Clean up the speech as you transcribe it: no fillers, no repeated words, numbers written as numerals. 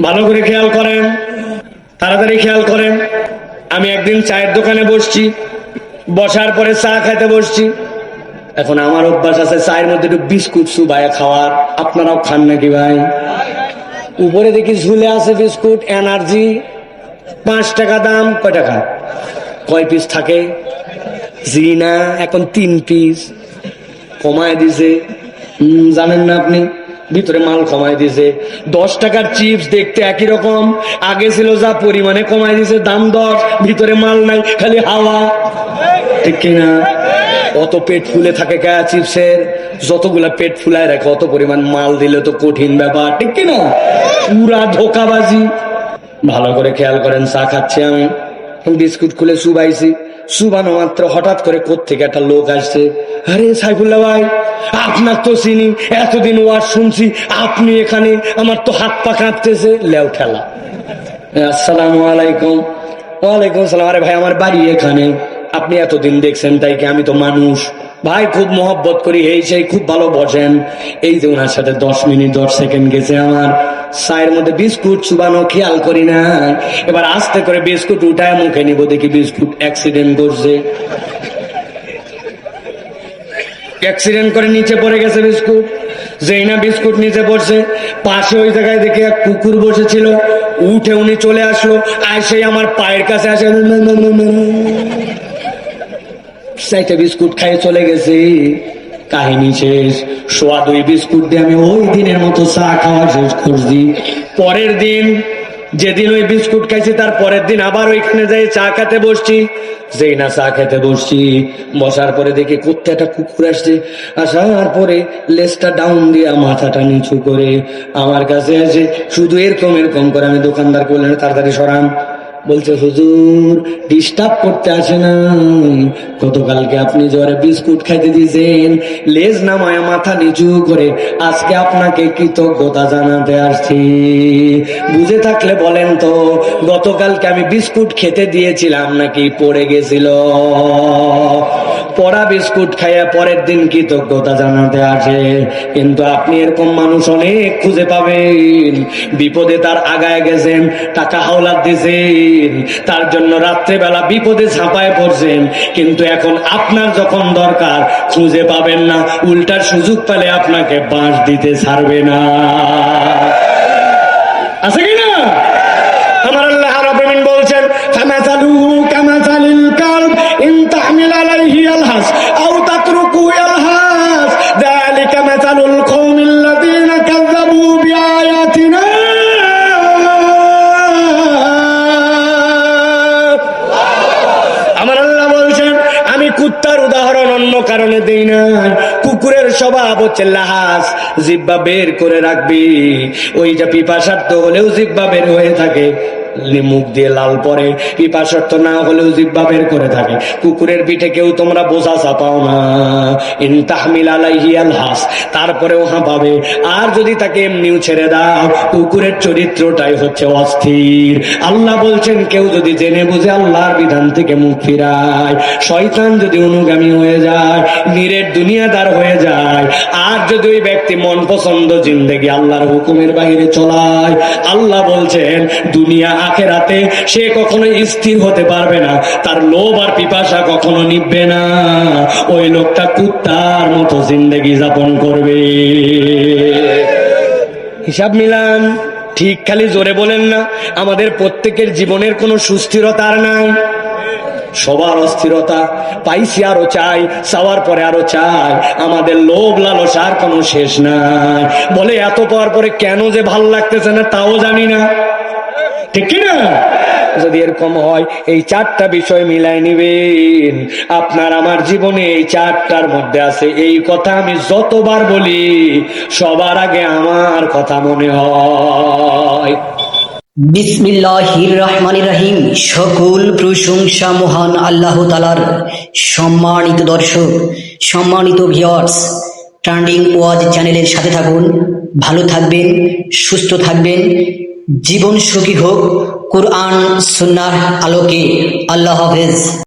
ভালো করে খেয়াল করেন, তাড়াতাড়ি খেয়াল করেন। আমি একদিন চায়ের দোকানে বসছি, বসার পরে চা খাইতে বসছি। এখন আমার অভ্যাস আছে চায়ের মধ্যে একটু বিস্কুট চুবাইয়া খাওয়ার। আপনারাও খান নাকি ভাই? উপরে দেখি ঝুলে আছে বিস্কুট এনার্জি, 5 টাকা দাম। কয় টাকা? কয় পিস থাকে? জি না, এখন 3 পিস কমায় দিছে। জানেন না আপনি? ভিতরে মাল কমায় দিছে। 10 টাকার চিপস দেখতে একই রকম, আগে ছিল যা পরিমাণে কমায় দিছে দাম 10, ভিতরে মাল নাই, খালি হাওয়া। ঠিক কিনা? অত পেট ফুলে থাকে কে চিপসের? যতগুলা পেট ফুলায় রাখে অত পরিমাণ মাল দিলে তো কঠিন ব্যাপার। ঠিক কিনা? পুরা ধোকাবাজি। ভালো করে খেয়াল করেন। চা খাচ্ছি আমি, বিস্কুট খুলে চুবাইছি। চুবানো মাত্র হঠাৎ করে কোত্থেকে একটা লোক আসছে। আরে সাইফুল্লাহ ভাই, আপনার তো চিনি, এতদিন ওয়াজ শুনছি, আপনি এখানে? আমার তো হাত পা কাঁপতেছে। লেও ঠেলা। আসসালামু আলাইকুম। ওয়ালাইকুম সালাম। আরে ভাই, আমার বাড়ি এখানে, আপনি এতদিন দেখছেন তাই কি? আমি তো মানুষ ভাই, খুব মহব্বত করি, এই সেই, খুব ভালো বসেন। এই যে ওনার সাথে 10 মিনিট 10 সেকেন্ড গেছে আমার। চায়ের মধ্যে বিস্কুট চুবানো খেয়াল করি না। এবার আস্তে করে বিস্কুট উঠায় মুখে নিব, দেখি বিস্কুট অ্যাক্সিডেন্ট করছে। অ্যাক্সিডেন্ট করে নিচে পড়ে গেছে বিস্কুট। যেই না বিস্কুট নিচে পড়ছে, পাশে ওই জায়গায় দেখি এক কুকুর বসেছিল। উঠে উনি চলে আসলো, আসে আমার পায়ের কাছে আসে, চাইতে বিস্কুট খাইয়ে চলে গেছে। কাহিনী শেষ। সোয়া 2 বিস্কুট দিয়ে আমি ওই দিনের মতো চা খাওয়া শেষ করছি। পরের দিন, যেদিন ওই বিস্কুট খাইছি তার পরের দিন আবার ওইখানে যাই চা খেতে বসছি। যেই না চা খেতে বসছি, বসার পরে দেখি কোথায় একটা কুকুর আসছে। আসার পরে লেজটা ডাউন দিয়া মাথাটা নিচু করে আমার কাছে আসে, শুধু এরকম এরকম করে। আমি দোকানদার করলেন তাড়াতাড়ি সরান। বলছে, হুজুর ডিস্টার্ব করতে আসে না, গতকালকে আপনি জ্বরে বিস্কুট খাইতে দিয়েছেন, লেজ নামায় মাথা নিচু করে, আজকে আপনাকে কৃতজ্ঞতা জানাতে আসছি। বুঝে থাকলে বলেন তো, গতকালকে আমি বিস্কুট খেতে দিয়েছিলাম নাকি পড়ে গেছিল? পড়া বিস্কুট খাইয়া পরের দিন কৃতজ্ঞতা জানাতে আসে। কিন্তু আপনি এরকম মানুষ অনেক খুঁজে পাবেন। বিপদে তার আগায় গেছেন, টাকা হাওলাত দিয়েছেন, তার জন্য রাত্রেবেলা বিপদে ঝাঁপায় পড়ছেন, কিন্তু এখন আপনার যখন দরকার খুঁজে পাবেন না, উল্টার সুযোগ পেলে আপনাকে বাঁশ দিতে ছাড়বে না। আছে কিনা? আমার আল্লাহ রাব্বুল আলামিন বলছেন, ফামাসালুহু কামাসালিল কালব ইন তাহমিল আলাইহি ইয়ালহাস আও তাতরুকু ইয়ালহাস যালিকা মাসালুল কওমিল্লাযিনা কাযযাবু বিআয়াতিনা। আমার আল্লাহ বলছেন, আমি কুত্তার উদাহরণ অন্য কারণে দেই না। কুকুরের স্বভাব হচ্ছে লাহাস, জিহ্বা বের করে রাখবি। ওইটা পিপাসার্থ হলেও জিহ্বা বের হয়ে থাকে, মুখ দিয়ে লাল পরে, পিপাসার্থ না হলেও জিহ্বা বের করে থাকে। কুকুরের পিঠে কেউ তোমরা বোঝা চাপাও না, ইন তাহমিল আলাইহি আলহাস, তারপরেও হাঁপাবে। আর যদি তাকে এমনিও ছেড়ে দাও, কুকুরের চরিত্রটাই হচ্ছে অস্থির। আল্লাহ বলছেন, কেউ যদি জেনে বুঝে আল্লাহর বিধান থেকে মুখ ফিরায়, শয়তান যদি অনুগামী হয়ে যায়, নিরেট দুনিয়াদার হয়ে যায়, আর যদি ওই ব্যক্তি মন পছন্দ জিন্দেগি আল্লাহর হুকুমের বাইরে চলায়, আল্লাহ বলছেন দুনিয়া আখেরাতে সে কখনো স্থির হতে পারবে না, তার লোভ আর পিপাসা কখনো নিববে না। ওই লোকটা কুত্তার মতো জিন্দেগি যাপন করবে। হিসাব মিলান ঠিক, খালি জোরে বলেন না। আমাদের প্রত্যেকের জীবনের কোনো সুস্থিরতা আর নাই, সবার অস্থিরতা। পাইছি আরো চাই, চাওয়ার পরে আরো চাই। আমাদের লোভ লালসার কোনো শেষ নাই। বলে এত পাওয়ার পরে কেন যে ভাল লাগতেছে না তাও জানি না। ঠিক কিনা? যদি এরকম হয়, এই 4টা বিষয় মিলাই নিবেন। আপনার আমার জীবনে এই 4টার মধ্যে আছে। এই কথা আমি যতবার বলি, সবার আগে আমার কথা মনে হয়। বিসমিল্লাহির রহমানির রহিম। সকল প্রশংসা মহান আল্লাহ তাআলার। সম্মানিত দর্শক, সম্মানিত ভিউয়ার্স, ট্রেন্ডিং ওয়াজ চ্যানেলের সাথে থাকুন। ভালো থাকবেন, সুস্থ থাকবেন, জীবন সুখী হোক কোরআন সুন্নাহর আলোকে। আল্লাহ হাফেজ।